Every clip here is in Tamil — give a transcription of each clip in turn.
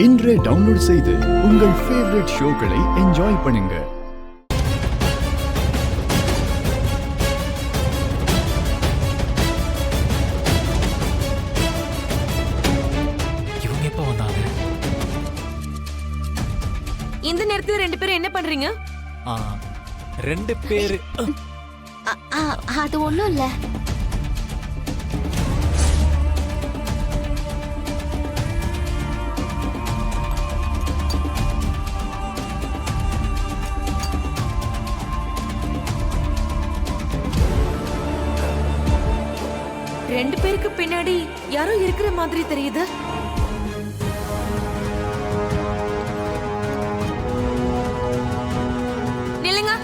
இன்றே டவுன்லோட் செய்து உங்கள் ஃபேவரட் ஷோக்களை என்ஜாய் பண்ணுங்க. இவங்க எப்ப வந்தாங்க? இந்த நேரத்துல ரெண்டு பேரும் என்ன பண்றீங்க? ஆ, ரெண்டு பேரு அது ஒண்ணும் இல்ல. ரெண்டு பேருக்கு பின்னாடி யாரோ இருக்கிற மாதிரி தெரியுது. நில்லுங்க.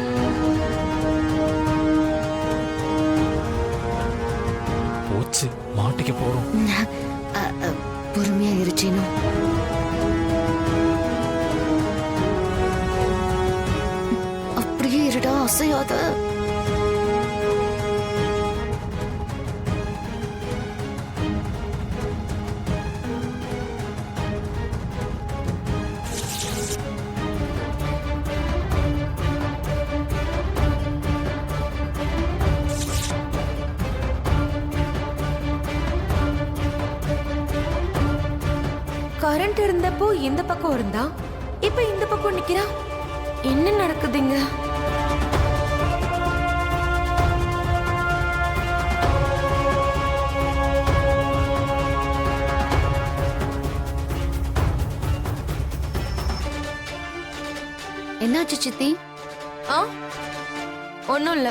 போச்சு, மாட்டிக்க போறோம். பொறுமையா இருச்சேனும். அப்படியே இருடா, அசையாத. கரண்ட் இருந்தப்போ இந்த பக்கம் இருந்தா, இப்ப இந்த பக்கம் நிக்கிறா. என்ன நடக்குதுங்க? என்னாச்சு சித்தி? ஆ, ஒண்ணும் இல்ல.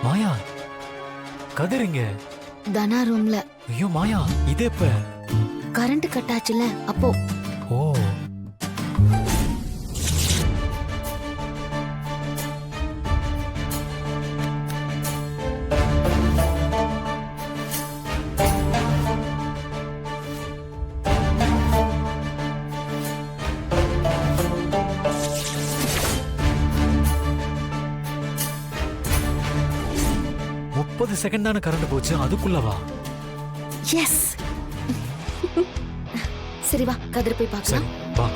மாயா, கதிரிங்க. தனா ரூம்ல. ஐயோ மாயா, இது எப்ப? கரண்ட் கட் ஆச்சுல அப்போ. ஓ, செகண்ட் தானே கரண்ட் போச்சு, அதுக்குள்ளவா? எஸ். சரி வா, கதிர போய் பார்க்கலாம். சரி வா.